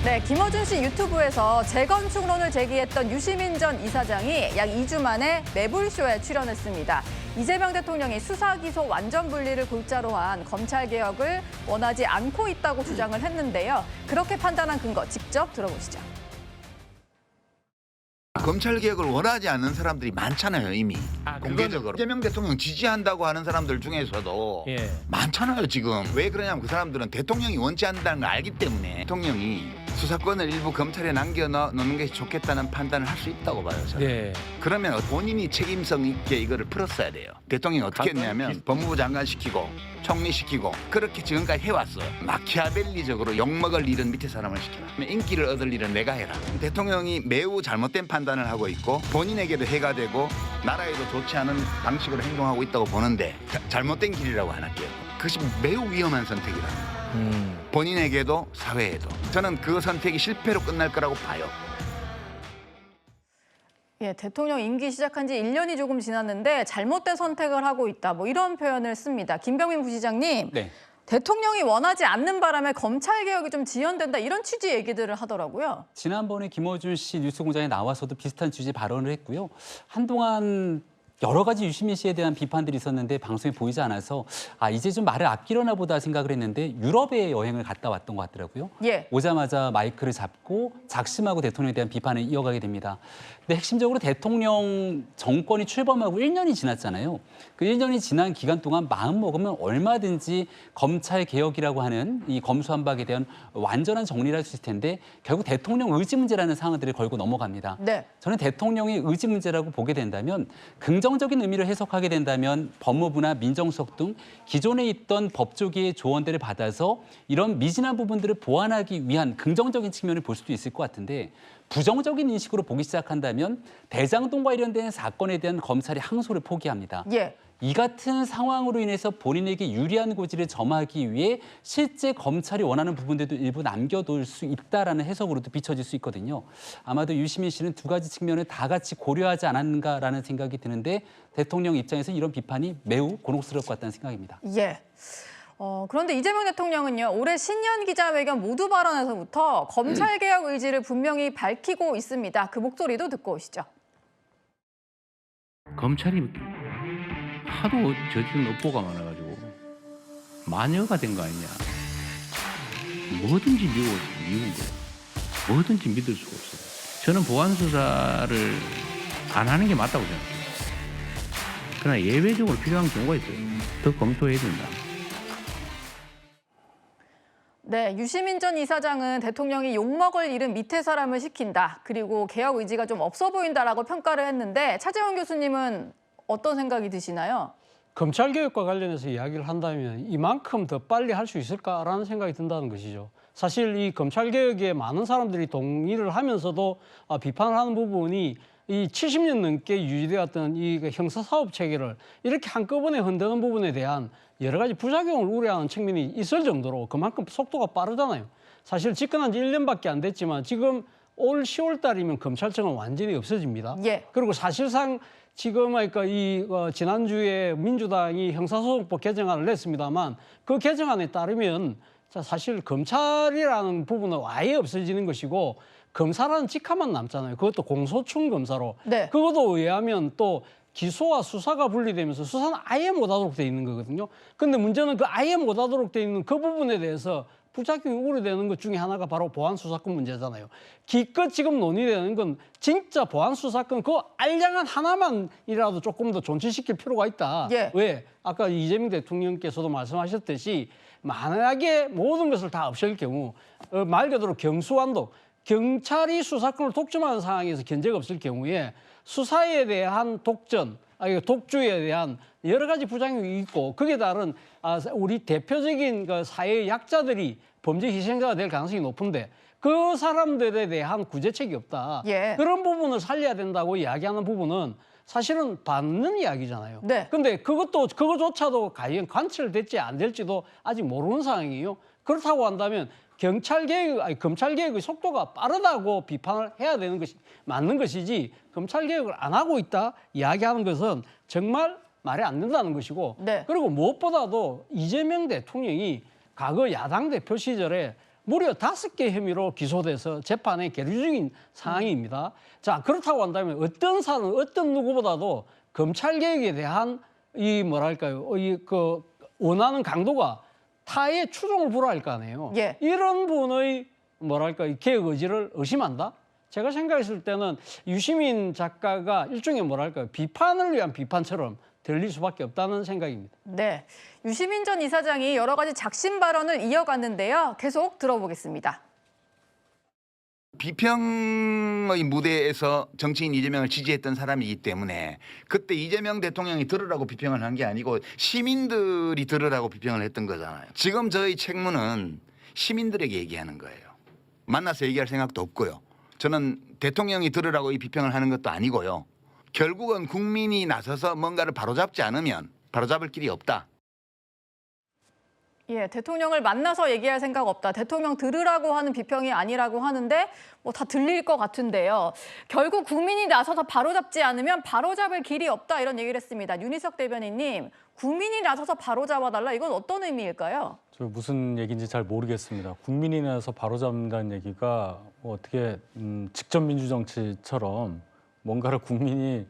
네, 김어준 씨 유튜브에서 재건축론을 제기했던 유시민 전 이사장이 약 2주 만에 매불쇼에 출연했습니다. 이재명 대통령이 수사 기소 완전 분리를 골자로 한 검찰 개혁을 원하지 않고 있다고 주장을 했는데요. 그렇게 판단한 근거 직접 들어보시죠. 검찰 개혁을 원하지 않는 사람들이 많잖아요, 이미. 공개적으로. 이재명 대통령 지지한다고 하는 사람들 중에서도 많잖아요, 지금. 왜 그러냐면 그 사람들은 대통령이 원치 않는다는 걸 알기 때문에 대통령이 수사권을 일부 검찰에 남겨놓는 게 좋겠다는 판단을 할 수 있다고 봐요, 저는. 그러면 본인이 책임성 있게 이거를 풀었어야 돼요. 대통령이 어떻게 했냐면 법무부 장관 시키고 총리 시키고 그렇게 지금까지 해왔어요. 마키아벨리적으로 욕먹을 일은 밑에 사람을 시켜라. 인기를 얻을 일은 내가 해라. 대통령이 매우 잘못된 판단을 하고 있고 본인에게도 해가 되고 나라에도 좋지 않은 방식으로 행동하고 있다고 보는데 잘못된 길이라고 안 할게요. 그것이 매우 위험한 선택이라. 본인에게도 사회에도. 저는 그 선택이 실패로 끝날 거라고 봐요. 예, 대통령 임기 시작한 지 1년이 조금 지났는데 잘못된 선택을 하고 있다. 뭐 이런 표현을 씁니다. 김병민 부시장님, 대통령이 원하지 않는 바람에 검찰 개혁이 좀 지연된다. 이런 취지 얘기들을 하더라고요. 지난번에 김어준 씨 뉴스공장에 나와서도 비슷한 취지 발언을 했고요. 한동안 여러 가지 유시민 씨에 대한 비판들이 있었는데 방송에 보이지 않아서 이제 좀 말을 아끼려나 보다 생각을 했는데 유럽에 여행을 갔다 왔던 것 같더라고요. 오자마자 마이크를 잡고 작심하고 대통령에 대한 비판을 이어가게 됩니다. 근데 핵심적으로 대통령 정권이 출범하고 1년이 지났잖아요. 그 1년이 지난 기간 동안 마음 먹으면 얼마든지 검찰 개혁이라고 하는 이 검수완박에 대한 완전한 정리를 할 수 있을 텐데 결국 대통령 의지 문제라는 상황들을 걸고 넘어갑니다. 저는 대통령의 의지 문제라고 보게 된다면 긍정적인 의미를 해석하게 된다면 법무부나 민정수석 등 기존에 있던 법조계의 조언들을 받아서 이런 미진한 부분들을 보완하기 위한 긍정적인 측면을 볼 수도 있을 것 같은데 부정적인 인식으로 보기 시작한다면 대장동과 관련된 사건에 대한 검찰의 항소를 포기합니다. 이 같은 상황으로 인해서 본인에게 유리한 고지를 점하기 위해 실제 검찰이 원하는 부분들도 일부 남겨둘 수 있다라는 해석으로도 비춰질 수 있거든요. 아마도 유시민 씨는 두 가지 측면을 다 같이 고려하지 않았는가라는 생각이 드는데 대통령 입장에서 이런 비판이 매우 곤혹스러울 것 같다는 생각입니다. 그런데 이재명 대통령은요, 올해 신년 기자회견 모두 발언에서부터 검찰 개혁 의지를 분명히 밝히고 있습니다. 그 목소리도 듣고 오시죠. 검찰이 하도 저지른 업보가 많아가지고 마녀가 된 거 아니냐. 뭐든지 미우고 뭐든지 믿을 수가 없어요. 저는 보안 수사를 안 하는 게 맞다고 생각해요. 그러나 예외적으로 필요한 경우가 있어요. 더 검토해야 된다. 네, 유시민 전 이사장은 대통령이 욕먹을 일은 밑에 사람을 시킨다. 그리고 개혁 의지가 좀 없어 보인다라고 평가를 했는데 차재원 교수님은 어떤 생각이 드시나요? 검찰개혁과 관련해서 이야기를 한다면 이만큼 더 빨리 할 수 있을까라는 생각이 든다는 것이죠. 사실 이 검찰개혁에 많은 사람들이 동의를 하면서도 비판을 하는 부분이 이 70년 넘게 유지되었던 이 형사사업 체계를 이렇게 한꺼번에 흔드는 부분에 대한 여러 가지 부작용을 우려하는 측면이 있을 정도로 그만큼 속도가 빠르잖아요. 사실 집권한 지 1년밖에 안 됐지만 지금 올 10월 달이면 검찰청은 완전히 없어집니다. 그리고 사실상 지금 그러니까 지난주에 민주당이 형사소송법 개정안을 냈습니다만 그 개정안에 따르면 사실 검찰이라는 부분은 아예 없어지는 것이고 검사라는 직함만 남잖아요. 그것도 공소충 검사로. 그것도 의하면 또 기소와 수사가 분리되면서 수사는 아예 못하도록 돼 있는 거거든요. 근데 문제는 그 아예 못하도록 돼 있는 그 부분에 대해서 부작용이 우려되는 것 중에 하나가 바로 보안수사권 문제잖아요. 기껏 지금 논의되는 건 진짜 보안수사권 그 알량한 하나만이라도 조금 더 존치시킬 필요가 있다. 왜? 아까 이재명 대통령께서도 말씀하셨듯이 만약에 모든 것을 다 없앨 경우 말 그대로 경수완독, 경찰이 수사권을 독점하는 상황에서 견제가 없을 경우에 수사에 대한 독주에 대한 여러 가지 부작용이 있고 거기에 따른 우리 대표적인 그 사회의 약자들이 범죄 희생자가 될 가능성이 높은데 그 사람들에 대한 구제책이 없다. 그런 부분을 살려야 된다고 이야기하는 부분은 사실은 받는 이야기잖아요. 근데 그거조차도 과연 관철될지 안 될지도 아직 모르는 상황이에요. 그렇다고 한다면 검찰개혁의 속도가 빠르다고 비판을 해야 되는 것이 맞는 것이지 검찰개혁을 안 하고 있다 이야기하는 것은 정말 말이 안 된다는 것이고 그리고 무엇보다도 이재명 대통령이 과거 야당 대표 시절에 무려 5개 혐의로 기소돼서 재판에 계류 중인 상황입니다. 자, 그렇다고 한다면 어떤 사람, 어떤 누구보다도 검찰 개혁에 대한 이 뭐랄까요, 원하는 강도가 타의 추종을 불허할 거 아니에요. 예. 이런 분의 뭐랄까 이 개혁 의지를 의심한다. 제가 생각했을 때는 유시민 작가가 일종의 뭐랄까요, 비판을 위한 비판처럼 들릴 수밖에 없다는 생각입니다. 네, 유시민 전 이사장이 여러 가지 작심 발언을 이어갔는데요. 계속 들어보겠습니다. 비평의 무대에서 정치인 이재명을 지지했던 사람이기 때문에 그때 이재명 대통령이 들으라고 비평을 한 게 아니고 시민들이 들으라고 비평을 했던 거잖아요. 지금 저희 책무는 시민들에게 얘기하는 거예요. 만나서 얘기할 생각도 없고요. 저는 대통령이 들으라고 이 비평을 하는 것도 아니고요. 결국은 국민이 나서서 뭔가를 바로잡지 않으면 바로잡을 길이 없다. 예, 대통령을 만나서 얘기할 생각 없다. 대통령 들으라고 하는 비평이 아니라고 하는데 뭐 다 들릴 것 같은데요. 결국 국민이 나서서 바로잡지 않으면 바로잡을 길이 없다 이런 얘기를 했습니다. 윤희석 대변인님, 국민이 나서서 바로잡아달라 이건 어떤 의미일까요? 저 무슨 얘기인지 잘 모르겠습니다. 국민이 나서 바로잡는다는 얘기가 뭐 어떻게 직접 민주정치처럼 뭔가를 국민이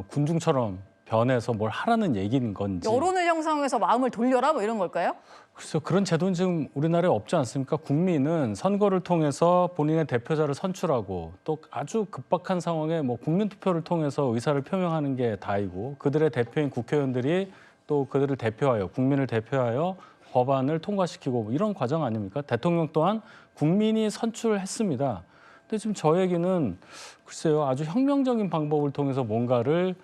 군중처럼 변해서 뭘 하라는 얘기인 건지. 여론을 형성해서 마음을 돌려라 뭐 이런 걸까요? 글쎄요. 그런 제도는 지금 우리나라에 없지 않습니까? 국민은 선거를 통해서 본인의 대표자를 선출하고 또 아주 급박한 상황에 뭐 국민투표를 통해서 의사를 표명하는 게 다이고 그들의 대표인 국회의원들이 또 그들을 대표하여 국민을 대표하여 법안을 통과시키고 뭐 이런 과정 아닙니까? 대통령 또한 국민이 선출했습니다. 근데 지금 저 얘기는 글쎄요. 아주 혁명적인 방법을 통해서 뭔가를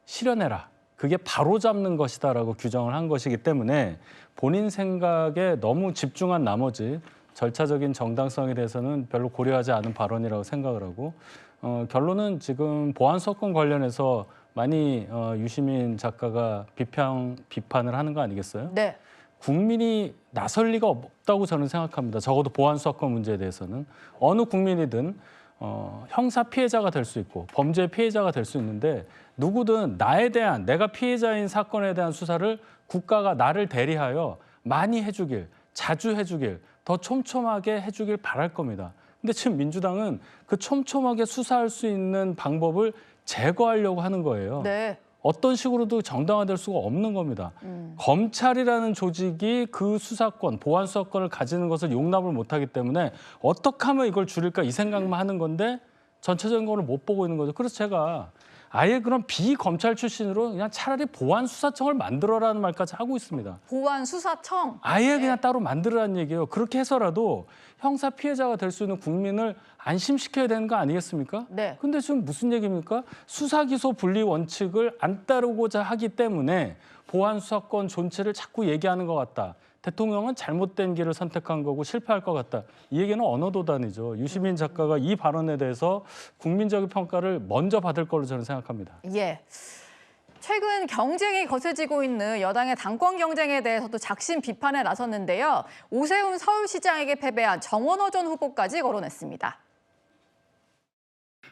실현해라. 그게 바로잡는 것이다라고 규정을 한 것이기 때문에 본인 생각에 너무 집중한 나머지 절차적인 정당성에 대해서는 별로 고려하지 않은 발언이라고 생각을 하고 결론은 지금 보안수사권 관련해서 많이 유시민 작가가 비판을 하는 거 아니겠어요? 네. 국민이 나설 리가 없다고 저는 생각합니다. 적어도 보안수사권 문제에 대해서는 어느 국민이든 형사 피해자가 될 수 있고 범죄 피해자가 될 수 있는데 누구든 나에 대한 내가 피해자인 사건에 대한 수사를 국가가 나를 대리하여 많이 해주길, 자주 해주길, 더 촘촘하게 해주길 바랄 겁니다. 근데 지금 민주당은 그 촘촘하게 수사할 수 있는 방법을 제거하려고 하는 거예요. 네. 어떤 식으로도 정당화될 수가 없는 겁니다. 검찰이라는 조직이 그 수사권, 보안 수사권을 가지는 것을 용납을 못하기 때문에 어떻게 하면 이걸 줄일까 이 생각만 하는 건데 전체적인 거를 못 보고 있는 거죠. 그래서 제가 아예 그런 비검찰 출신으로 그냥 차라리 보안수사청을 만들어라는 말까지 하고 있습니다. 보안수사청. 아예 그냥 따로 만들어라는 얘기예요. 그렇게 해서라도 형사 피해자가 될 수 있는 국민을 안심시켜야 되는 거 아니겠습니까? 네. 근데 지금 무슨 얘기입니까? 수사기소 분리 원칙을 안 따르고자 하기 때문에 보안수사권 존치를 자꾸 얘기하는 것 같다. 대통령은 잘못된 길을 선택한 거고 실패할 것 같다. 이 얘기는 언어도단이죠. 유시민 작가가 이 발언에 대해서 국민적인 평가를 먼저 받을 걸로 저는 생각합니다. 예. 최근 경쟁이 거세지고 있는 여당의 당권 경쟁에 대해서도 작심 비판에 나섰는데요. 오세훈 서울시장에게 패배한 정원호 전 후보까지 거론했습니다.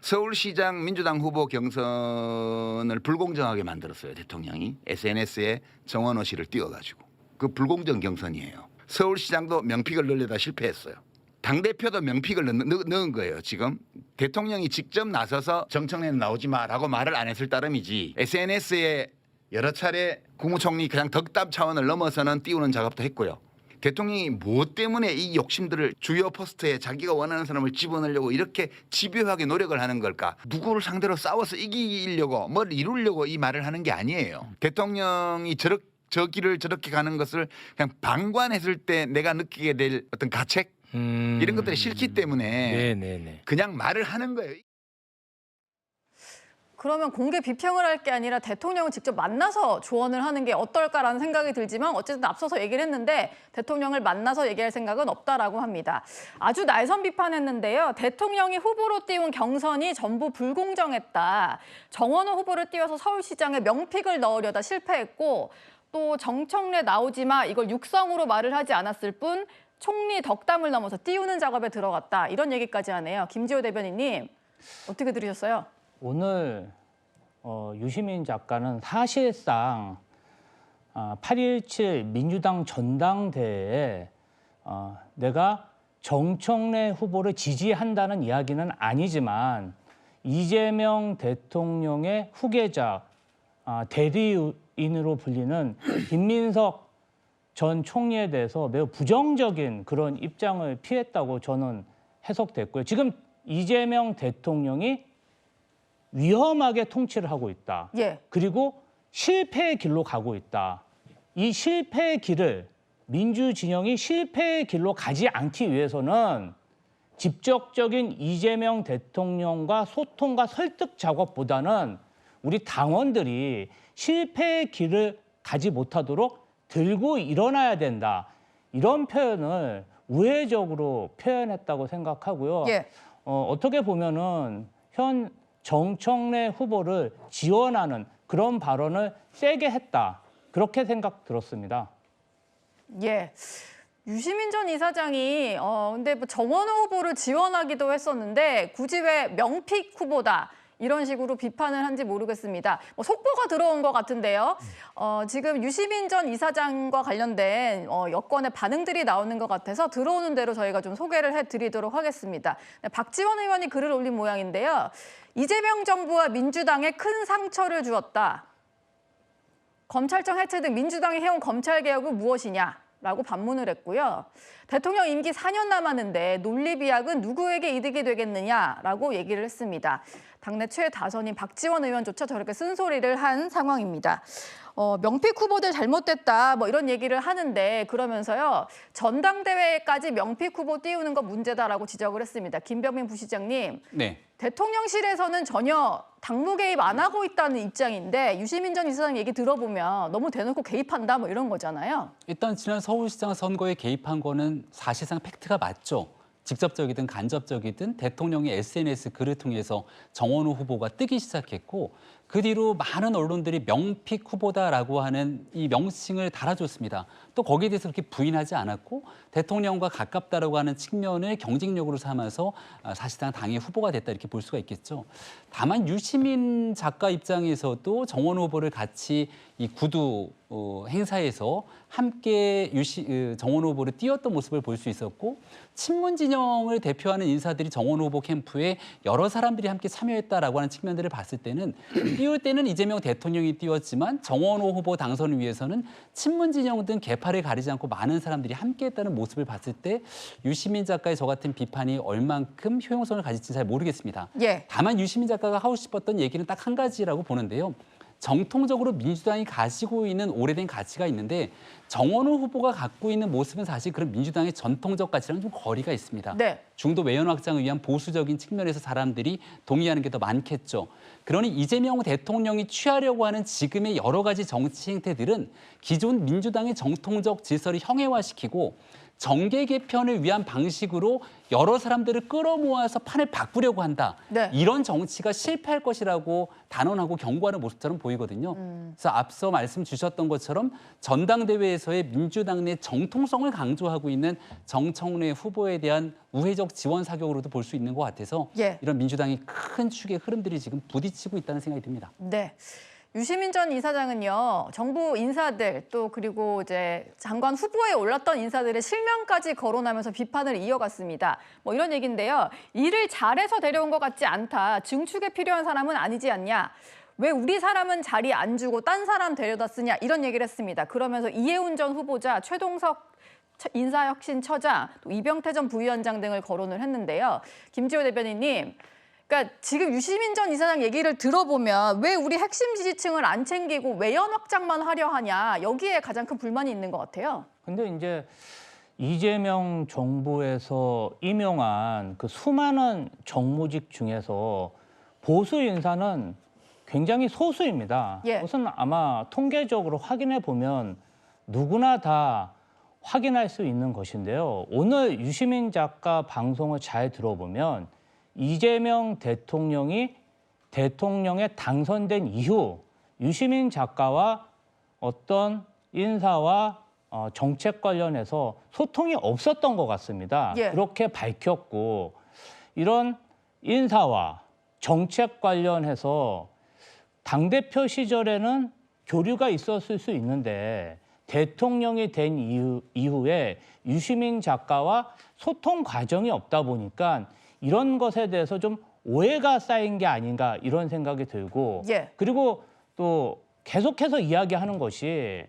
서울시장 민주당 후보 경선을 불공정하게 만들었어요. 대통령이 SNS에 정원호 씨를 띄워가지고. 그 불공정 경선이에요. 서울시장도 명픽을 넣으려다 실패했어요. 당대표도 명픽을 넣은 거예요. 지금 대통령이 직접 나서서 정청래는 나오지 마라고 말을 안 했을 따름이지 SNS에 여러 차례 국무총리 그냥 덕담 차원을 넘어서는 띄우는 작업도 했고요. 대통령이 무엇 때문에 이 욕심들을 주요 포스트에 자기가 원하는 사람을 집어넣으려고 이렇게 집요하게 노력을 하는 걸까? 누구를 상대로 싸워서 이기려고 뭘 이루려고 이 말을 하는 게 아니에요. 대통령이 저 길을 저렇게 가는 것을 그냥 방관했을 때 내가 느끼게 될 어떤 가책 이런 것들이 싫기 때문에 그냥 말을 하는 거예요. 그러면 공개 비평을 할 게 아니라 대통령을 직접 만나서 조언을 하는 게 어떨까라는 생각이 들지만 어쨌든 앞서서 얘기를 했는데 대통령을 만나서 얘기할 생각은 없다라고 합니다. 아주 날선 비판했는데요. 대통령이 후보로 띄운 경선이 전부 불공정했다. 정원호 후보를 띄워서 서울시장에 명픽을 넣으려다 실패했고 또 정청래 나오지 마 이걸 육성으로 말을 하지 않았을 뿐 총리 덕담을 넘어서 띄우는 작업에 들어갔다. 이런 얘기까지 하네요. 김지호 대변인님 어떻게 들으셨어요? 오늘 유시민 작가는 사실상 8.17 민주당 전당대회에 내가 정청래 후보를 지지한다는 이야기는 아니지만 이재명 대통령의 후계자, 대리인으로 불리는 김민석 전 총리에 대해서 매우 부정적인 그런 입장을 피했다고 저는 해석됐고요. 지금 이재명 대통령이 위험하게 통치를 하고 있다. 예. 그리고 실패의 길로 가고 있다. 이 실패의 길을 민주진영이 실패의 길로 가지 않기 위해서는 직접적인 이재명 대통령과 소통과 설득 작업보다는 우리 당원들이 실패의 길을 가지 못하도록 들고 일어나야 된다. 이런 표현을 우회적으로 표현했다고 생각하고요. 예. 어떻게 보면은 현 정청래 후보를 지원하는 그런 발언을 세게 했다. 그렇게 생각 들었습니다. 예. 유시민 전 이사장이 근데 뭐 정원호 후보를 지원하기도 했었는데 굳이 왜 명픽 후보다 이런 식으로 비판을 한지 모르겠습니다. 뭐 속보가 들어온 것 같은데요. 지금 유시민 전 이사장과 관련된 여권의 반응들이 나오는 것 같아서 들어오는 대로 저희가 좀 소개를 해드리도록 하겠습니다. 박지원 의원이 글을 올린 모양인데요. 이재명 정부와 민주당에 큰 상처를 주었다. 검찰청 해체 등 민주당이 해온 검찰개혁은 무엇이냐? 라고 반문을 했고요. 대통령 임기 4년 남았는데 논리비약은 누구에게 이득이 되겠느냐라고 얘기를 했습니다. 당내 최다선인 박지원 의원조차 저렇게 쓴소리를 한 상황입니다. 명픽 후보들 잘못됐다 뭐 이런 얘기를 하는데 그러면서요. 전당대회까지 명픽 후보 띄우는 거 문제다라고 지적을 했습니다. 김병민 부시장님. 네. 대통령실에서는 전혀 당무 개입 안 하고 있다는 입장인데 유시민 전 이사장 얘기 들어보면 너무 대놓고 개입한다 뭐 이런 거잖아요. 일단 지난 서울시장 선거에 개입한 거는 사실상 팩트가 맞죠. 직접적이든 간접적이든 대통령의 SNS 글을 통해서 정원호 후보가 뜨기 시작했고 그 뒤로 많은 언론들이 명픽 후보다라고 하는 이 명칭을 달아줬습니다. 또 거기에 대해서 그렇게 부인하지 않았고 대통령과 가깝다라고 하는 측면을 경쟁력으로 삼아서 사실상 당의 후보가 됐다 이렇게 볼 수가 있겠죠. 다만 유시민 작가 입장에서도 정원호 후보를 같이 이 구두 행사에서 함께 정원호 후보를 띄웠던 모습을 볼 수 있었고 친문 진영을 대표하는 인사들이 정원호 후보 캠프에 여러 사람들이 함께 참여했다라고 하는 측면들을 봤을 때는 띄울 때는 이재명 대통령이 띄웠지만 정원호 후보 당선을 위해서는 친문 진영 등 계파를 가리지 않고 많은 사람들이 함께했다는 모습을 봤을 때 유시민 작가의 저 같은 비판이 얼만큼 효용성을 가질지 잘 모르겠습니다. 예. 다만 유시민 작가가 하고 싶었던 얘기는 딱 한 가지라고 보는데요. 정통적으로 민주당이 가지고 있는 오래된 가치가 있는데 정원호 후보가 갖고 있는 모습은 사실 그런 민주당의 전통적 가치랑 좀 거리가 있습니다. 네. 중도 외연 확장을 위한 보수적인 측면에서 사람들이 동의하는 게 더 많겠죠. 그러니 이재명 대통령이 취하려고 하는 지금의 여러 가지 정치 행태들은 기존 민주당의 정통적 질서를 형해화시키고 정계 개편을 위한 방식으로 여러 사람들을 끌어모아서 판을 바꾸려고 한다. 네. 이런 정치가 실패할 것이라고 단언하고 경고하는 모습처럼 보이거든요. 그래서 앞서 말씀 주셨던 것처럼 전당대회에서의 민주당 내 정통성을 강조하고 있는 정청래 후보에 대한 우회적 지원 사격으로도 볼 수 있는 것 같아서 예. 이런 민주당이 큰 축의 흐름들이 지금 부딪히고 있다는 생각이 듭니다. 네. 유시민 전 이사장은요, 정부 인사들 또 그리고 이제 장관 후보에 올랐던 인사들의 실명까지 거론하면서 비판을 이어갔습니다. 뭐 이런 얘기인데요. 일을 잘해서 데려온 것 같지 않다. 증축에 필요한 사람은 아니지 않냐. 왜 우리 사람은 자리 안 주고 딴 사람 데려다 쓰냐 이런 얘기를 했습니다. 그러면서 이해운 전 후보자, 최동석 인사혁신처장, 또 이병태 전 부위원장 등을 거론을 했는데요. 김지호 대변인님. 그러니까 지금 유시민 전 이사장 얘기를 들어보면 왜 우리 핵심 지지층을 안 챙기고 외연 확장만 하려 하냐 여기에 가장 큰 불만이 있는 것 같아요. 근데 이제 이재명 정부에서 임용한 그 수많은 정무직 중에서 보수 인사는 굉장히 소수입니다. 예. 그것은 아마 통계적으로 확인해 보면 누구나 다 확인할 수 있는 것인데요. 오늘 유시민 작가 방송을 잘 들어보면 이재명 대통령이 대통령에 당선된 이후 유시민 작가와 어떤 인사와 정책 관련해서 소통이 없었던 것 같습니다. 예. 그렇게 밝혔고 이런 인사와 정책 관련해서 당대표 시절에는 교류가 있었을 수 있는데 대통령이 된 이후에 유시민 작가와 소통 과정이 없다 보니까 이런 것에 대해서 좀 오해가 쌓인 게 아닌가 이런 생각이 들고 예. 그리고 또 계속해서 이야기하는 것이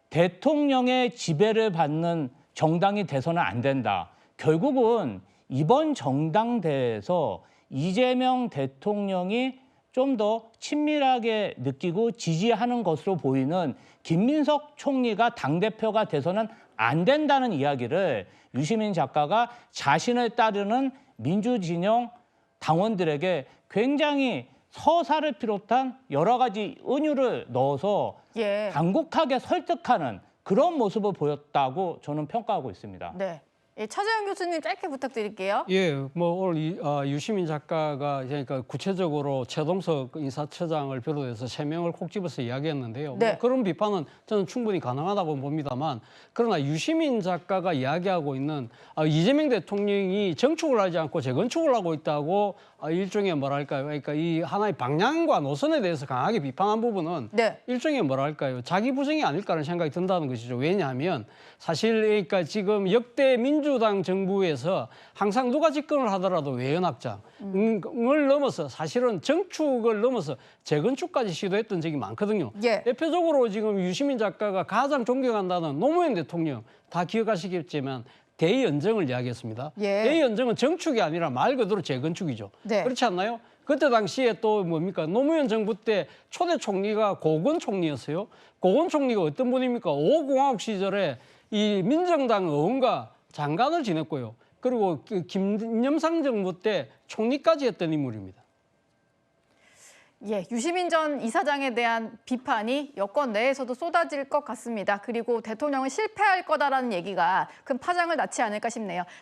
대통령의 지배를 받는 정당이 돼서는 안 된다. 결국은 이번 정당대회에서 이재명 대통령이 좀 더 친밀하게 느끼고 지지하는 것으로 보이는 김민석 총리가 당대표가 돼서는 안 된다는 이야기를 유시민 작가가 자신을 따르는 민주진영 당원들에게 굉장히 서사를 비롯한 여러 가지 은유를 넣어서 예. 간곡하게 설득하는 그런 모습을 보였다고 저는 평가하고 있습니다. 네. 예, 차재현 교수님 짧게 부탁드릴게요. 예, 뭐 오늘 유시민 작가가 그러니까 구체적으로 최동석 인사처장을 비롯해서 3명을 콕 집어서 이야기했는데요. 네. 뭐 그런 비판은 저는 충분히 가능하다고 봅니다만 그러나 유시민 작가가 이야기하고 있는 이재명 대통령이 정축을 하지 않고 재건축을 하고 있다고 일종의 뭐랄까요? 그러니까 이 하나의 방향과 노선에 대해서 강하게 비판한 부분은 네. 일종의 뭐랄까요? 자기 부정이 아닐까라는 생각이 든다는 것이죠. 왜냐하면 사실 그러니까 지금 역대 민주당 정부에서 항상 누가 집권을 하더라도 외연확장을 넘어서 사실은 정축을 넘어서 재건축까지 시도했던 적이 많거든요. 예. 대표적으로 지금 유시민 작가가 가장 존경한다는 노무현 대통령 다 기억하시겠지만 대연정을 이야기했습니다. 예. 대연정은 정축이 아니라 말 그대로 재건축이죠. 네. 그렇지 않나요? 그때 당시에 또 뭡니까? 노무현 정부 때 초대 총리가 고건 총리였어요. 고건 총리가 어떤 분입니까? 5공화국 시절에 이 민정당 의원과 장관을 지냈고요. 그리고 김영삼 정부 때 총리까지 했던 인물입니다. 예, 유시민 전 이사장에 대한 비판이 여권 내에서도 쏟아질 것 같습니다. 그리고 대통령은 실패할 거다라는 얘기가 큰 파장을 낳지 않을까 싶네요.